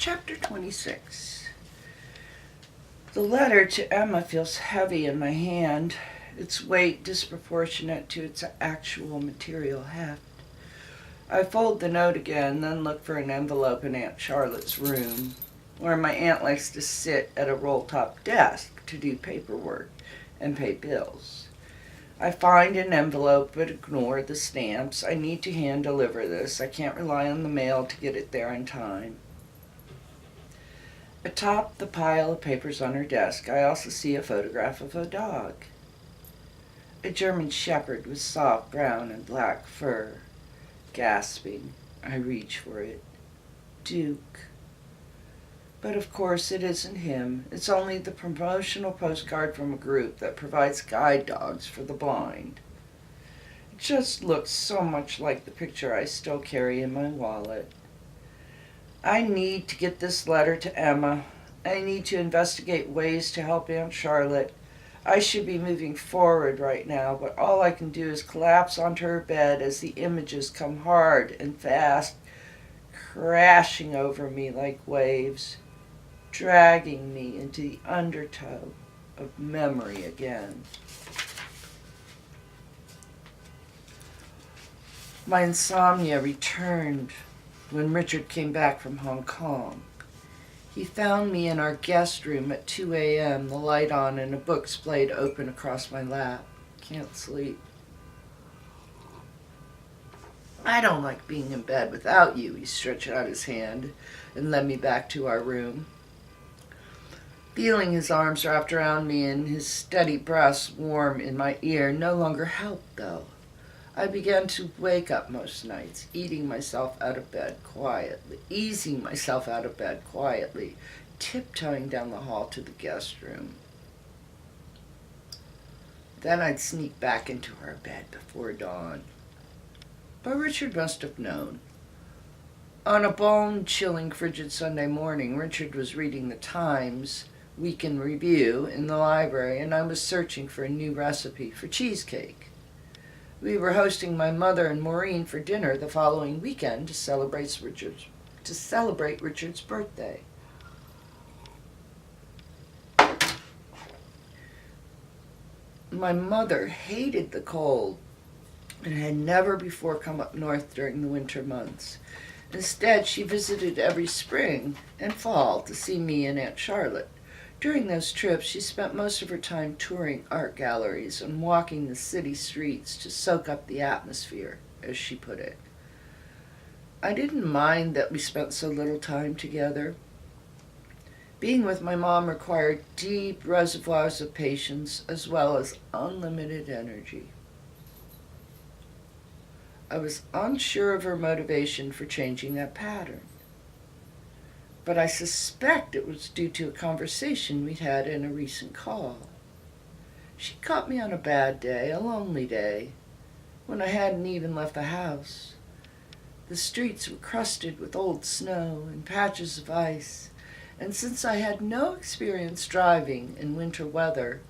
Chapter 26. The letter to Emma feels heavy in my hand, its weight disproportionate to its actual material heft. I fold the note again, then look for an envelope in Aunt Charlotte's room, where my aunt likes to sit at a roll-top desk to do paperwork and pay bills. I find an envelope but ignore the stamps. I need to hand deliver this. I can't rely on the mail to get it there in time. Atop the pile of papers on her desk, I also see a photograph of a dog. A German shepherd with soft brown and black fur. Gasping, I reach for it. Duke. But of course it isn't him. It's only the promotional postcard from a group that provides guide dogs for the blind. It just looks so much like the picture I still carry in my wallet. I need to get this letter to Emma. I need to investigate ways to help Aunt Charlotte. I should be moving forward right now, but all I can do is collapse onto her bed as the images come hard and fast, crashing over me like waves, dragging me into the undertow of memory again. My insomnia returned when Richard came back from Hong Kong. He found me in our guest room at 2 a.m., the light on and a book splayed open across my lap. Can't sleep. I don't like being in bed without you, he stretched out his hand and led me back to our room. Feeling his arms wrapped around me and his steady breaths warm in my ear no longer helped, though. I began to wake up most nights, easing myself out of bed quietly, tiptoeing down the hall to the guest room. Then I'd sneak back into our bed before dawn. But Richard must have known. On a bone-chilling, frigid Sunday morning, Richard was reading the Times Week in Review in the library, and I was searching for a new recipe for cheesecake. We were hosting my mother and Maureen for dinner the following weekend to celebrate Richard's birthday. My mother hated the cold and had never before come up north during the winter months. Instead, she visited every spring and fall to see me and Aunt Charlotte. During those trips, she spent most of her time touring art galleries and walking the city streets to soak up the atmosphere, as she put it. I didn't mind that we spent so little time together. Being with my mom required deep reservoirs of patience as well as unlimited energy. I was unsure of her motivation for changing that pattern, but I suspect it was due to a conversation we'd had in a recent call. She caught me on a bad day, a lonely day, when I hadn't even left the house. The streets were crusted with old snow and patches of ice, and since I had no experience driving in winter weather,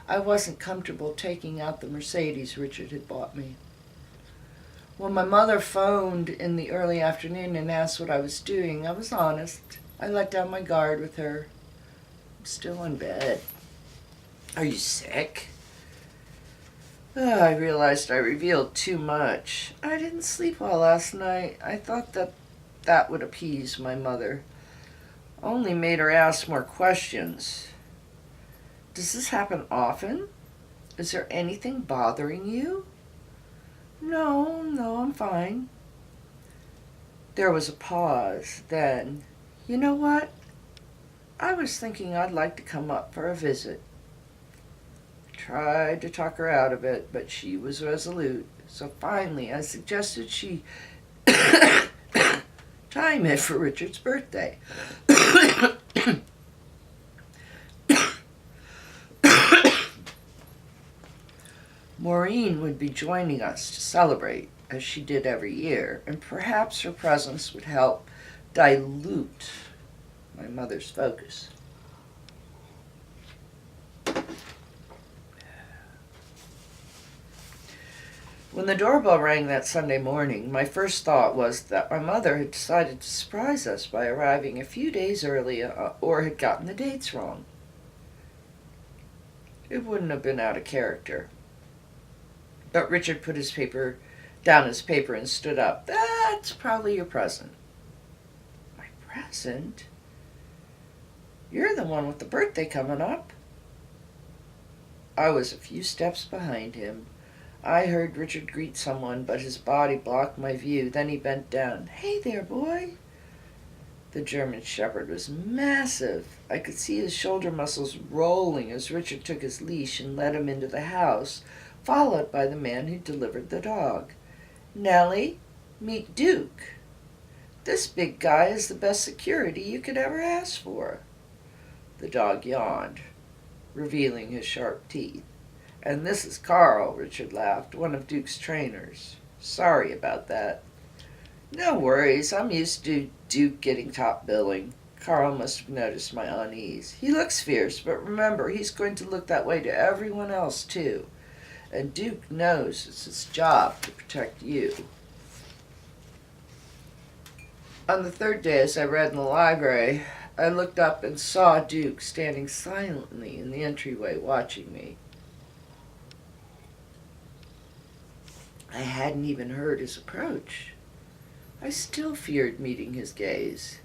I wasn't comfortable taking out the Mercedes Richard had bought me. When my mother phoned in the early afternoon and asked what I was doing, I was honest. I let down my guard with her. I'm still in bed. Are you sick? I realized I revealed too much. I didn't sleep well last night. I thought that would appease my mother. Only made her ask more questions. Does this happen often? Is there anything bothering you? No, I'm fine. There was a pause. Then, you know what? I was thinking I'd like to come up for a visit. I tried to talk her out of it, but she was resolute. So finally, I suggested she time it for Richard's birthday. Maureen would be joining us to celebrate, as she did every year, and perhaps her presence would help dilute my mother's focus. When the doorbell rang that Sunday morning, my first thought was that my mother had decided to surprise us by arriving a few days early or had gotten the dates wrong. It wouldn't have been out of character. But Richard put down his paper and stood up. "That's probably your present." "My present? You're the one with the birthday coming up." I was a few steps behind him. I heard Richard greet someone, but his body blocked my view. Then he bent down. "Hey there, boy." The German Shepherd was massive. I could see his shoulder muscles rolling as Richard took his leash and led him into the house, followed by the man who delivered the dog. "Nellie, meet Duke. This big guy is the best security you could ever ask for." The dog yawned, revealing his sharp teeth. "And this is Carl," Richard laughed, "one of Duke's trainers. Sorry about that." "No worries, I'm used to Duke getting top billing." Carl must have noticed my unease. "He looks fierce, but remember, he's going to look that way to everyone else, too. And Duke knows it's his job to protect you." On the third day, as I read in the library, I looked up and saw Duke standing silently in the entryway watching me. I hadn't even heard his approach. I still feared meeting his gaze.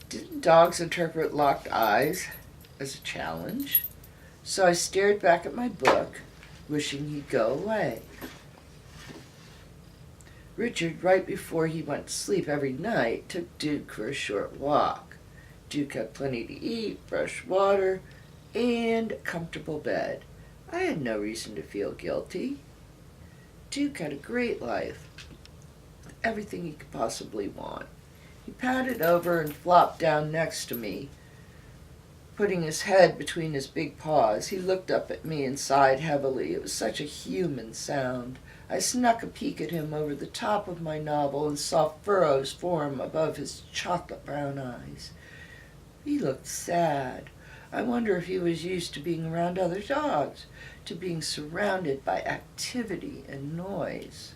Didn't dogs interpret locked eyes as a challenge? So I stared back at my book, wishing he'd go away. Richard, right before he went to sleep every night, took Duke for a short walk. Duke had plenty to eat, fresh water, and a comfortable bed. I had no reason to feel guilty. Duke had a great life, everything he could possibly want. He padded over and flopped down next to me, putting his head between his big paws. He looked up at me and sighed heavily. It was such a human sound. I snuck a peek at him over the top of my novel and saw furrows form above his chocolate brown eyes. He looked sad. I wonder if he was used to being around other dogs, to being surrounded by activity and noise.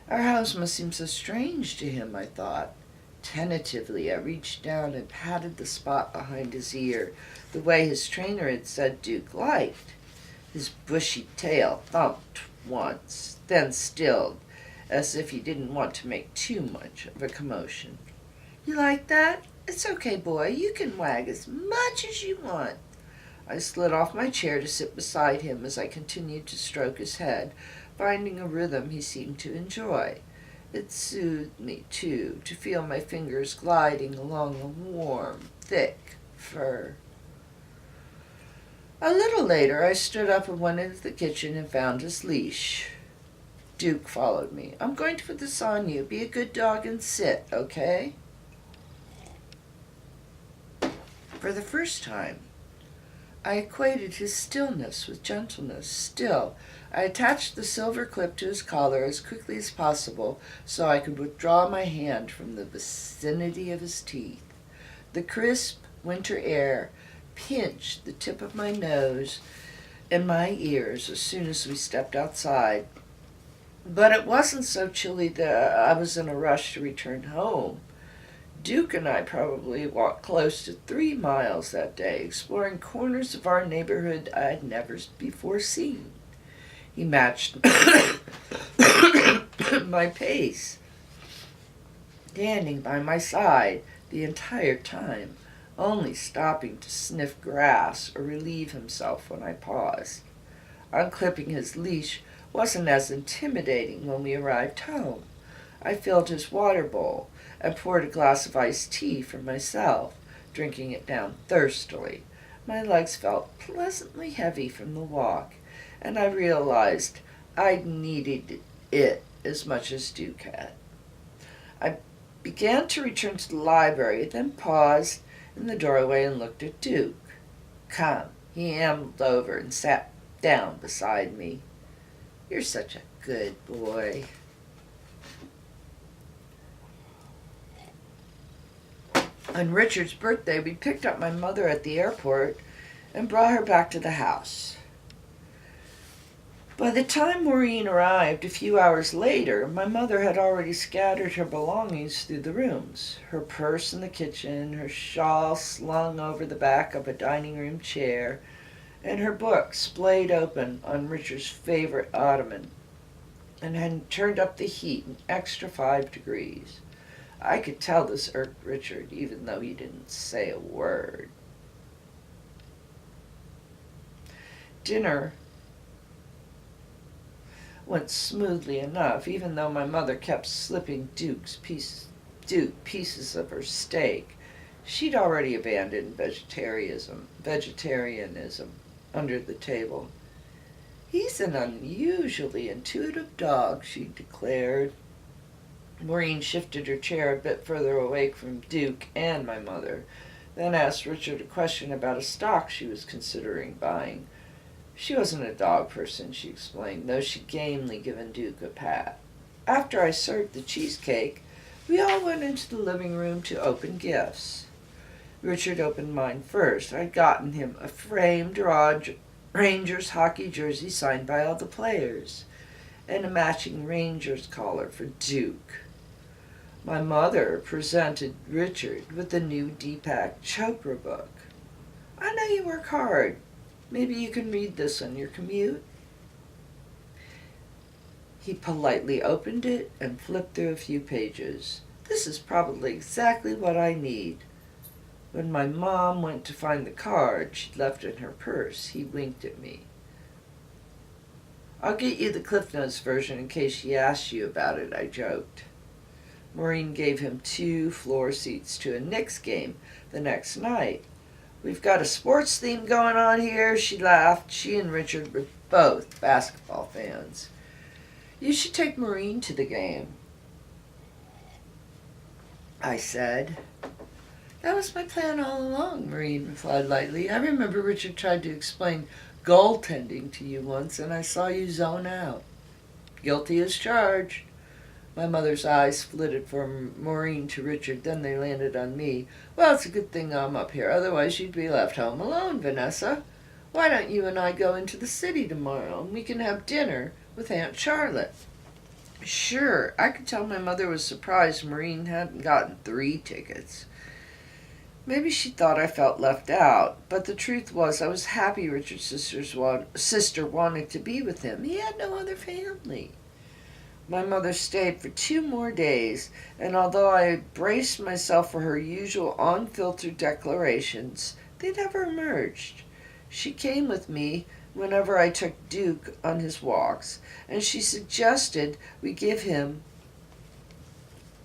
Our house must seem so strange to him, I thought. Tentatively, I reached down and patted the spot behind his ear, the way his trainer had said Duke liked. His bushy tail thumped once, then stilled, as if he didn't want to make too much of a commotion. "You like that? It's okay, boy. You can wag as much as you want." I slid off my chair to sit beside him as I continued to stroke his head, finding a rhythm he seemed to enjoy. It soothed me, too, to feel my fingers gliding along the warm, thick fur. A little later, I stood up and went into the kitchen and found his leash. Duke followed me. "I'm going to put this on you. Be a good dog and sit, okay?" For the first time, I equated his stillness with gentleness. Still, I attached the silver clip to his collar as quickly as possible so I could withdraw my hand from the vicinity of his teeth. The crisp winter air pinched the tip of my nose and my ears as soon as we stepped outside. But it wasn't so chilly that I was in a rush to return home. Duke and I probably walked close to 3 miles that day, exploring corners of our neighborhood I'd never before seen. He matched my pace, standing by my side the entire time, only stopping to sniff grass or relieve himself when I paused. Unclipping his leash wasn't as intimidating when we arrived home. I filled his water bowl and poured a glass of iced tea for myself, drinking it down thirstily. My legs felt pleasantly heavy from the walk, and I realized I'd needed it as much as Duke had. I began to return to the library, then paused in the doorway and looked at Duke. "Come." He ambled over and sat down beside me. "You're such a good boy." On Richard's birthday, we picked up my mother at the airport and brought her back to the house. By the time Maureen arrived a few hours later, my mother had already scattered her belongings through the rooms. Her purse in the kitchen, her shawl slung over the back of a dining room chair, and her book splayed open on Richard's favorite ottoman, and had turned up the heat an extra 5 degrees. I could tell this irked Richard, even though he didn't say a word. Dinner went smoothly enough, even though my mother kept slipping Duke pieces of her steak. She'd already abandoned vegetarianism under the table. "He's an unusually intuitive dog," she declared. Maureen shifted her chair a bit further away from Duke and my mother, then asked Richard a question about a stock she was considering buying. She wasn't a dog person, she explained, though she'd gamely given Duke a pat. After I served the cheesecake, we all went into the living room to open gifts. Richard opened mine first. I'd gotten him a framed Rangers hockey jersey signed by all the players, and a matching Rangers collar for Duke. My mother presented Richard with the new Deepak Chopra book. "I know you work hard. Maybe you can read this on your commute." He politely opened it and flipped through a few pages. "This is probably exactly what I need." When my mom went to find the card she'd left in her purse, he winked at me. "I'll get you the Cliff Notes version in case she asks you about it," I joked. Maureen gave him 2 floor seats to a Knicks game the next night. "We've got a sports theme going on here," she laughed. She and Richard were both basketball fans. "You should take Maureen to the game," I said. "That was my plan all along," Maureen replied lightly. "I remember Richard tried to explain goaltending to you once, and I saw you zone out." "Guilty as charged." My mother's eyes flitted from Maureen to Richard, then they landed on me. "Well, it's a good thing I'm up here, otherwise you'd be left home alone, Vanessa. Why don't you and I go into the city tomorrow, and we can have dinner with Aunt Charlotte?" Sure, I could tell my mother was surprised Maureen hadn't gotten 3 tickets. Maybe she thought I felt left out, but the truth was I was happy Richard's sister wanted to be with him. He had no other family. My mother stayed for 2 more days, and although I braced myself for her usual unfiltered declarations, they never emerged. She came with me whenever I took Duke on his walks, and she suggested we give him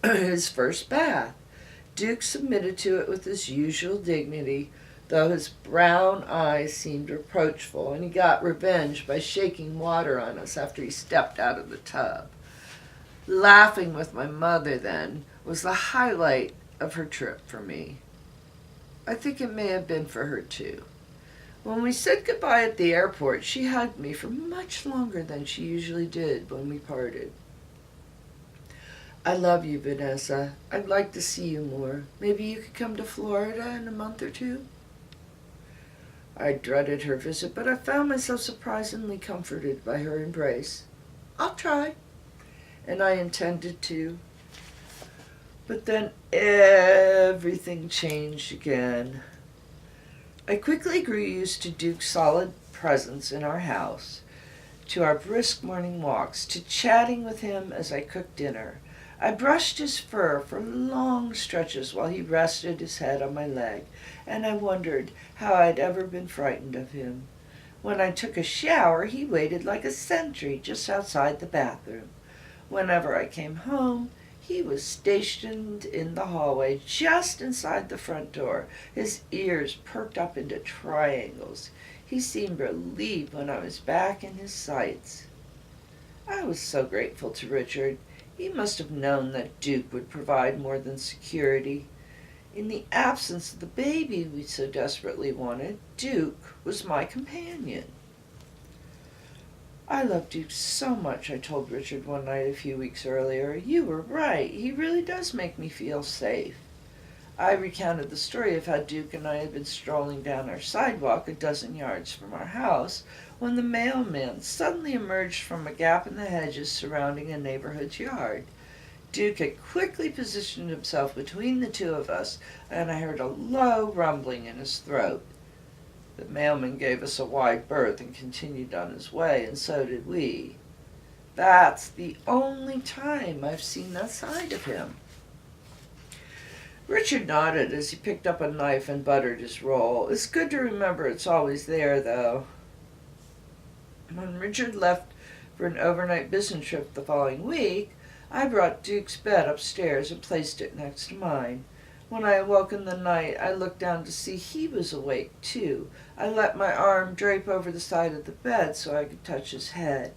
his first bath. Duke submitted to it with his usual dignity, though his brown eyes seemed reproachful, and he got revenge by shaking water on us after he stepped out of the tub. Laughing with my mother, then, was the highlight of her trip for me. I think it may have been for her, too. When we said goodbye at the airport, she hugged me for much longer than she usually did when we parted. "I love you, Vanessa. I'd like to see you more. Maybe you could come to Florida in a month or 2. I dreaded her visit, but I found myself surprisingly comforted by her embrace. "I'll try." And I intended to. But then everything changed again. I quickly grew used to Duke's solid presence in our house, to our brisk morning walks, to chatting with him as I cooked dinner. I brushed his fur for long stretches while he rested his head on my leg, and I wondered how I'd ever been frightened of him. When I took a shower, he waited like a sentry just outside the bathroom. Whenever I came home, he was stationed in the hallway just inside the front door, his ears perked up into triangles. He seemed relieved when I was back in his sights. I was so grateful to Richard. He must have known that Duke would provide more than security. In the absence of the baby we so desperately wanted, Duke was my companion. "I love Duke so much," I told Richard one night a few weeks earlier. "You were right. He really does make me feel safe." I recounted the story of how Duke and I had been strolling down our sidewalk a dozen yards from our house when the mailman suddenly emerged from a gap in the hedges surrounding a neighborhood's yard. Duke had quickly positioned himself between the two of us, and I heard a low rumbling in his throat. The mailman gave us a wide berth and continued on his way, and so did we. That's the only time I've seen that side of him. Richard nodded as he picked up a knife and buttered his roll. It's good to remember it's always there, though. When Richard left for an overnight business trip the following week, I brought Duke's bed upstairs and placed it next to mine. When I awoke in the night, I looked down to see he was awake, too. I let my arm drape over the side of the bed so I could touch his head.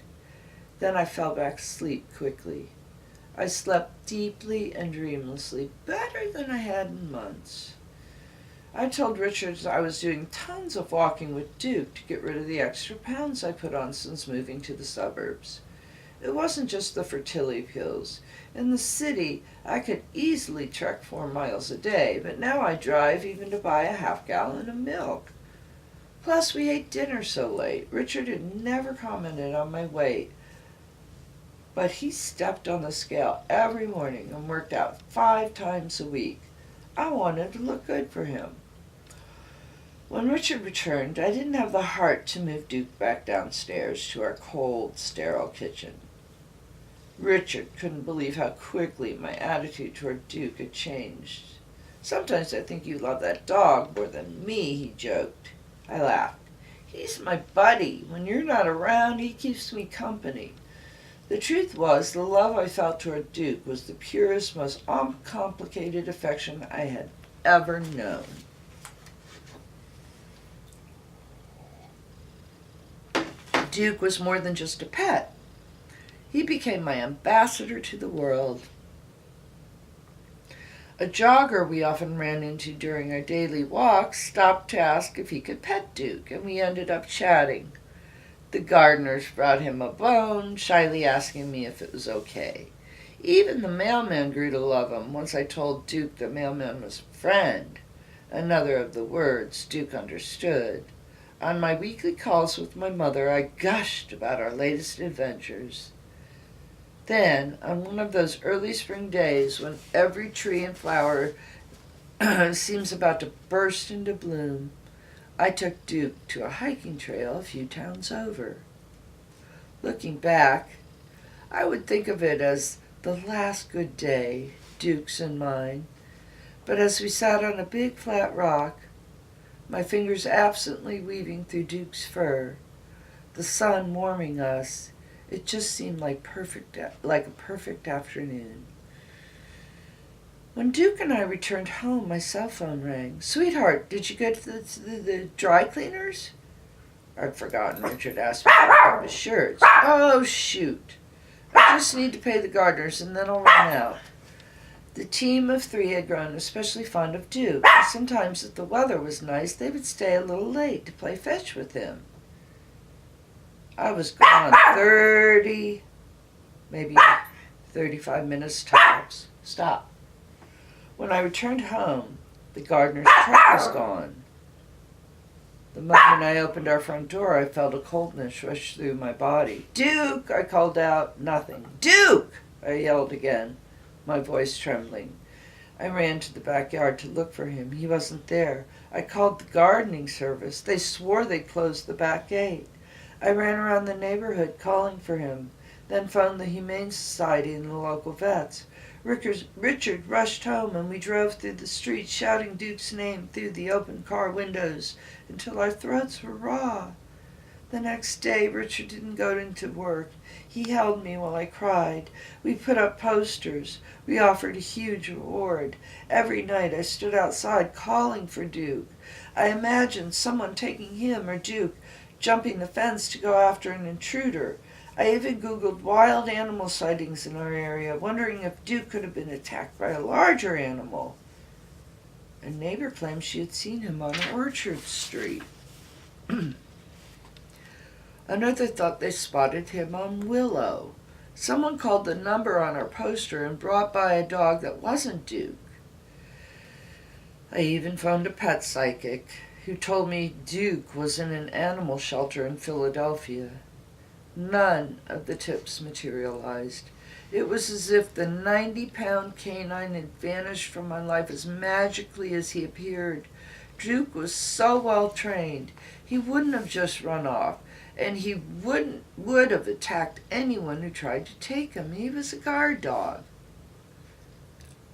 Then I fell back asleep quickly. I slept deeply and dreamlessly, better than I had in months. I told Richard I was doing tons of walking with Duke to get rid of the extra pounds I put on since moving to the suburbs. It wasn't just the fertility pills. In the city, I could easily trek 4 miles a day, but now I drive even to buy a half-gallon of milk. Plus, we ate dinner so late. Richard had never commented on my weight, but he stepped on the scale every morning and worked out 5 times a week. I wanted to look good for him. When Richard returned, I didn't have the heart to move Duke back downstairs to our cold, sterile kitchen. Richard couldn't believe how quickly my attitude toward Duke had changed. Sometimes I think you love that dog more than me, he joked. I laughed. He's my buddy. When you're not around, he keeps me company. The truth was, the love I felt toward Duke was the purest, most uncomplicated affection I had ever known. Duke was more than just a pet. He became my ambassador to the world. A jogger we often ran into during our daily walks stopped to ask if he could pet Duke, and we ended up chatting. The gardeners brought him a bone, shyly asking me if it was okay. Even the mailman grew to love him once I told Duke the mailman was a friend, another of the words Duke understood. On my weekly calls with my mother, I gushed about our latest adventures. Then, on one of those early spring days when every tree and flower seems about to burst into bloom, I took Duke to a hiking trail a few towns over. Looking back, I would think of it as the last good day, Duke's and mine. But as we sat on a big flat rock, my fingers absently weaving through Duke's fur, the sun warming us, it just seemed like a perfect afternoon. When Duke and I returned home, my cell phone rang. Sweetheart, did you go to the dry cleaners? I'd forgotten Richard asked me about his shirts. Oh, shoot. I just need to pay the gardeners and then I'll run out. The team of 3 had grown especially fond of Duke. Sometimes if the weather was nice, they would stay a little late to play fetch with him. I was gone 30, maybe 35 minutes tops. Stop. When I returned home, the gardener's truck was gone. The moment I opened our front door, I felt a coldness rush through my body. Duke! I called out. Nothing. Duke! I yelled again, my voice trembling. I ran to the backyard to look for him. He wasn't there. I called the gardening service. They swore they'd closed the back gate. I ran around the neighborhood calling for him, then phoned the Humane Society and the local vets. Richard rushed home, and we drove through the streets shouting Duke's name through the open car windows until our throats were raw. The next day, Richard didn't go into work. He held me while I cried. We put up posters. We offered a huge reward. Every night I stood outside calling for Duke. I imagined someone taking him or Duke, jumping the fence to go after an intruder. I even Googled wild animal sightings in our area, wondering if Duke could have been attacked by a larger animal. A neighbor claimed she had seen him on Orchard Street. Another thought they spotted him on Willow. Someone called the number on our poster and brought by a dog that wasn't Duke. I even phoned a pet psychic who told me Duke was in an animal shelter in Philadelphia. None of the tips materialized. It was as if the 90-pound canine had vanished from my life as magically as he appeared. Duke was so well trained, he wouldn't have just run off, and he would have attacked anyone who tried to take him. He was a guard dog.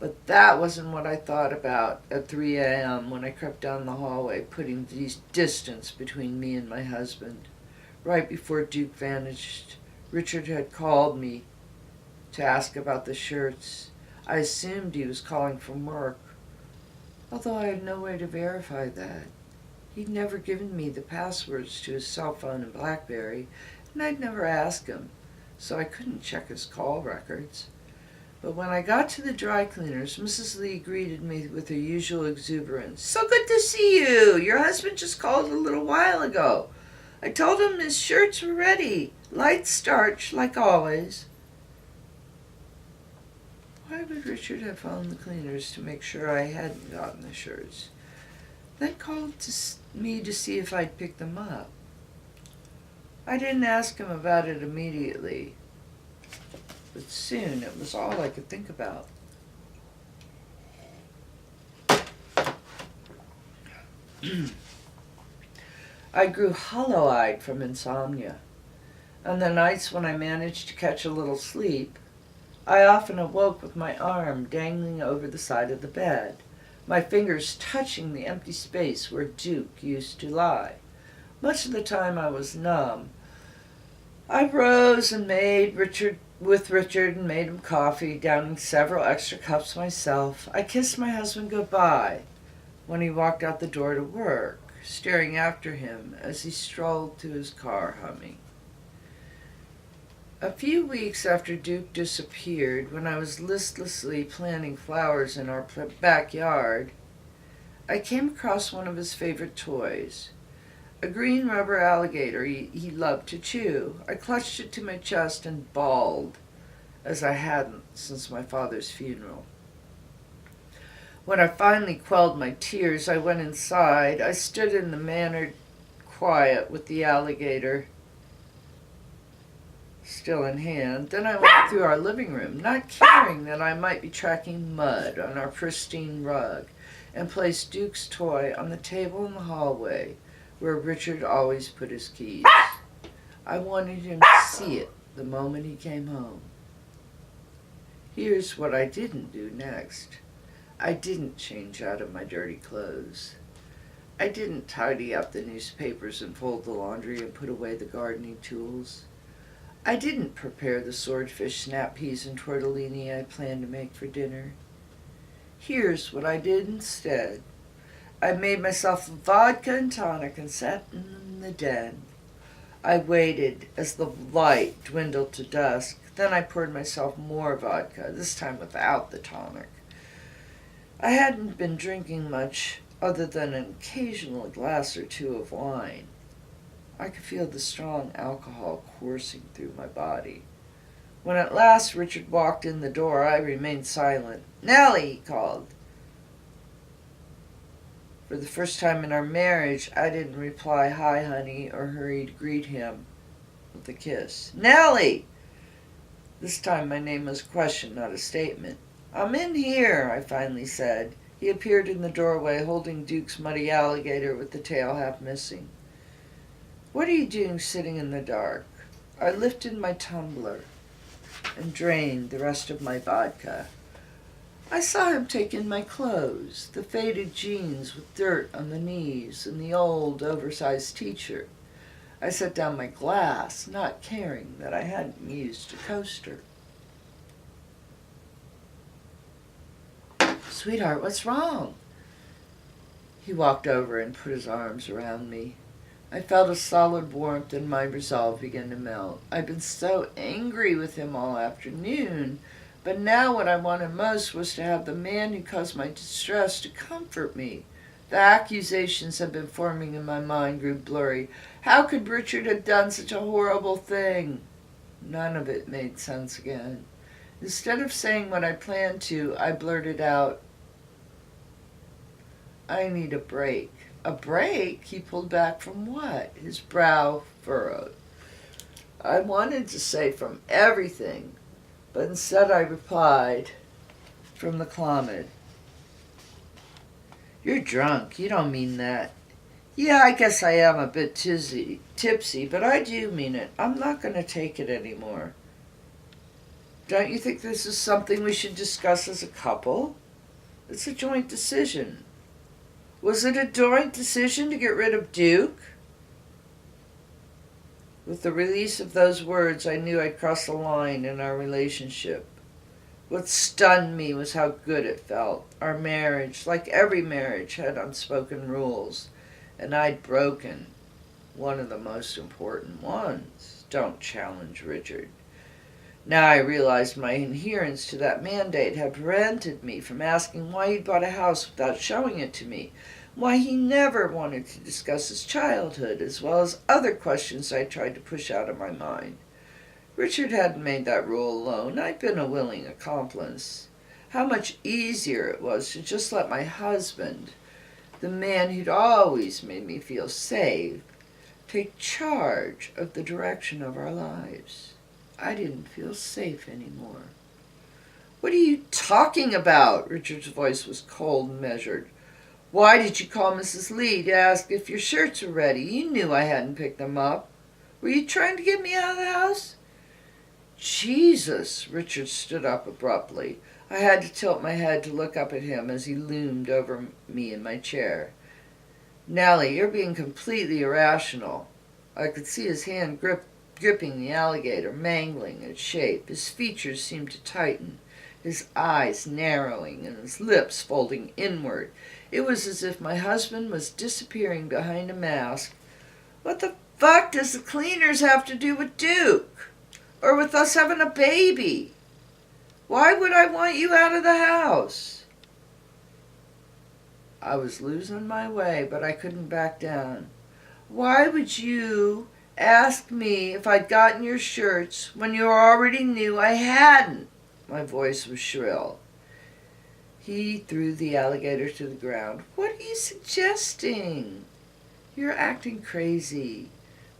But that wasn't what I thought about at 3 a.m. when I crept down the hallway, putting distance between me and my husband. Right before Duke vanished, Richard had called me to ask about the shirts. I assumed he was calling from work, although I had no way to verify that. He'd never given me the passwords to his cell phone and BlackBerry, and I'd never asked him, so I couldn't check his call records. But when I got to the dry cleaners, Mrs. Lee greeted me with her usual exuberance. "So good to see you! Your husband just called a little while ago. I told him his shirts were ready. Light starch, like always." Why would Richard have phoned the cleaners to make sure I hadn't gotten the shirts, then called me to see if I'd picked them up? I didn't ask him about it immediately, but soon it was all I could think about. I grew hollow-eyed from insomnia. On the nights when I managed to catch a little sleep, I often awoke with my arm dangling over the side of the bed, my fingers touching the empty space where Duke used to lie. Much of the time I was numb. I rose and made Richard him coffee, downing several extra cups myself. I kissed my husband goodbye when he walked out the door to work, staring after him as he strolled to his car humming. A few weeks after Duke disappeared, when I was listlessly planting flowers in our backyard, I came across one of his favorite toys, a green rubber alligator he loved to chew. I clutched it to my chest and bawled, as I hadn't since my father's funeral. When I finally quelled my tears, I went inside. I stood in the mannered quiet with the alligator still in hand. Then I went through our living room, not caring that I might be tracking mud on our pristine rug, and placed Duke's toy on the table in the hallway where Richard always put his keys. I wanted him to see it the moment he came home. Here's what I didn't do next. I didn't change out of my dirty clothes. I didn't tidy up the newspapers and fold the laundry and put away the gardening tools. I didn't prepare the swordfish, snap peas, and tortellini I planned to make for dinner. Here's what I did instead. I made myself vodka and tonic and sat in the den. I waited as the light dwindled to dusk. Then I poured myself more vodka, this time without the tonic. I hadn't been drinking much other than an occasional glass or two of wine. I could feel the strong alcohol coursing through my body. When at last Richard walked in the door, I remained silent. "Nellie," he called. For the first time in our marriage, I didn't reply, "Hi, honey," or hurry to greet him with a kiss. "Nellie!" This time my name was a question, not a statement. "I'm in here," I finally said. He appeared in the doorway, holding Duke's muddy alligator with the tail half missing. "What are you doing sitting in the dark?" I lifted my tumbler and drained the rest of my vodka. I saw him take in my clothes, the faded jeans with dirt on the knees and the old, oversized t-shirt. I set down my glass, not caring that I hadn't used a coaster. "Sweetheart, what's wrong?" He walked over and put his arms around me. I felt a solid warmth and my resolve began to melt. I'd been so angry with him all afternoon, but now what I wanted most was to have the man who caused my distress to comfort me. The accusations had been forming in my mind grew blurry. How could Richard have done such a horrible thing? None of it made sense again. Instead of saying what I planned to, I blurted out, I need a break. A break? He pulled back from what? His brow furrowed. I wanted to say from everything, but instead I replied, from the Clomid. You're drunk. You don't mean that. Yeah, I guess I am a bit tipsy, but I do mean it. I'm not going to take it anymore. Don't you think this is something we should discuss as a couple? It's a joint decision. Was it a joint decision to get rid of Duke? With the release of those words, I knew I'd crossed a line in our relationship. What stunned me was how good it felt. Our marriage, like every marriage, had unspoken rules, and I'd broken one of the most important ones. Don't challenge Richard. Now I realized my adherence to that mandate had prevented me from asking why he'd bought a house without showing it to me, why he never wanted to discuss his childhood, as well as other questions I tried to push out of my mind. Richard hadn't made that rule alone. I'd been a willing accomplice. How much easier it was to just let my husband, the man who'd always made me feel safe, take charge of the direction of our lives. I didn't feel safe anymore. What are you talking about? Richard's voice was cold and measured. Why did you call Mrs. Lee to ask if your shirts were ready? You knew I hadn't picked them up. Were you trying to get me out of the house? Jesus! Richard stood up abruptly. I had to tilt my head to look up at him as he loomed over me in my chair. Nellie, you're being completely irrational. I could see his hand gripping the alligator, mangling its shape. His features seemed to tighten, his eyes narrowing and his lips folding inward. It was as if my husband was disappearing behind a mask. What the fuck does the cleaners have to do with Duke? Or with us having a baby? Why would I want you out of the house? I was losing my way, but I couldn't back down. Why would you ask me if I'd gotten your shirts when you already knew I hadn't? My voice was shrill. He threw the alligator to the ground. What are you suggesting? You're acting crazy.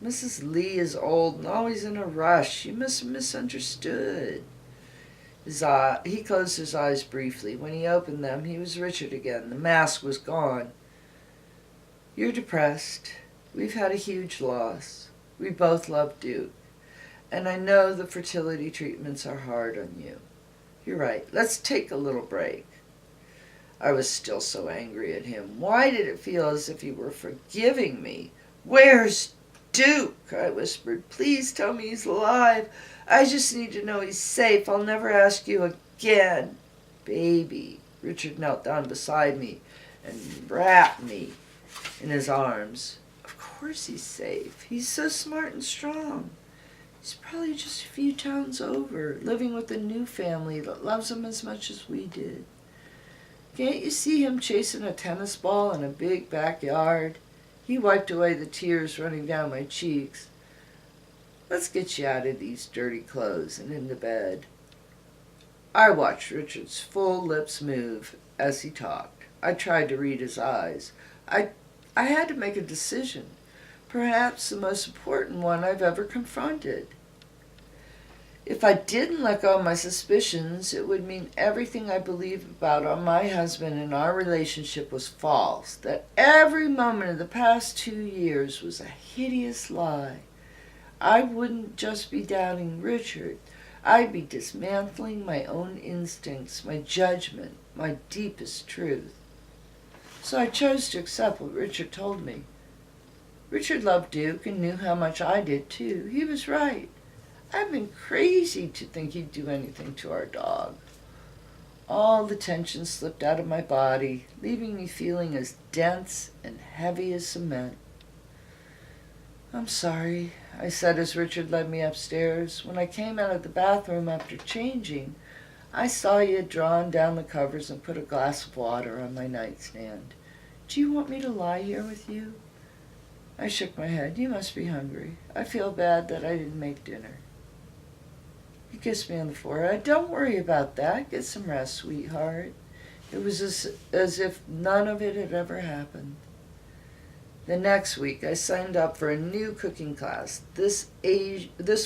Mrs. Lee is old and always in a rush. You must have misunderstood. He closed his eyes briefly. When he opened them, he was Richard again. The mask was gone. You're depressed. We've had a huge loss. We both love Duke. And I know the fertility treatments are hard on you. You're right. Let's take a little break. I was still so angry at him. Why did it feel as if he were forgiving me? Where's Duke? I whispered. Please tell me he's alive. I just need to know he's safe. I'll never ask you again. Baby. Richard knelt down beside me and wrapped me in his arms. Of course he's safe. He's so smart and strong. He's probably just a few towns over, living with a new family that loves him as much as we did. Can't you see him chasing a tennis ball in a big backyard? He wiped away the tears running down my cheeks. Let's get you out of these dirty clothes and into bed. I watched Richard's full lips move as he talked. I tried to read his eyes. I had to make a decision, perhaps the most important one I've ever confronted. If I didn't let go of my suspicions, it would mean everything I believed about my husband and our relationship was false, that every moment of the past 2 years was a hideous lie. I wouldn't just be doubting Richard. I'd be dismantling my own instincts, my judgment, my deepest truth. So I chose to accept what Richard told me. Richard loved Duke and knew how much I did too. He was right. I've been crazy to think he'd do anything to our dog. All the tension slipped out of my body, leaving me feeling as dense and heavy as cement. I'm sorry, I said as Richard led me upstairs. When I came out of the bathroom after changing, I saw he had drawn down the covers and put a glass of water on my nightstand. Do you want me to lie here with you? I shook my head. You must be hungry. I feel bad that I didn't make dinner. He kissed me on the forehead. Don't worry about that. Get some rest, sweetheart. It was as if none of it had ever happened. The next week, I signed up for a new cooking class, this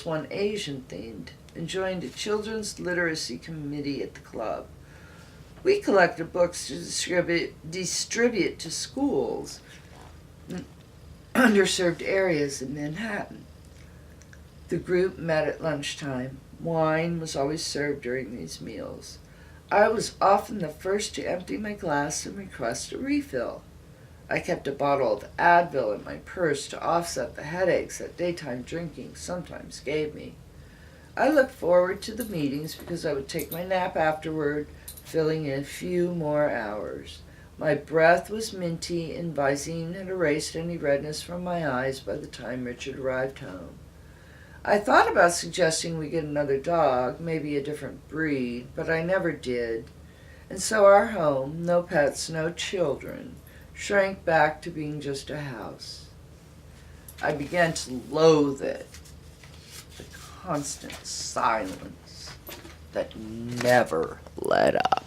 one Asian themed, and joined a children's literacy committee at the club. We collected books to distribute to schools in underserved areas in Manhattan. The group met at lunchtime. Wine was always served during these meals. I was often the first to empty my glass and request a refill. I kept a bottle of Advil in my purse to offset the headaches that daytime drinking sometimes gave me. I looked forward to the meetings because I would take my nap afterward, filling in a few more hours. My breath was minty, and Visine had erased any redness from my eyes by the time Richard arrived home. I thought about suggesting we get another dog, maybe a different breed, but I never did. And so our home, no pets, no children, shrank back to being just a house. I began to loathe it, the constant silence that never let up.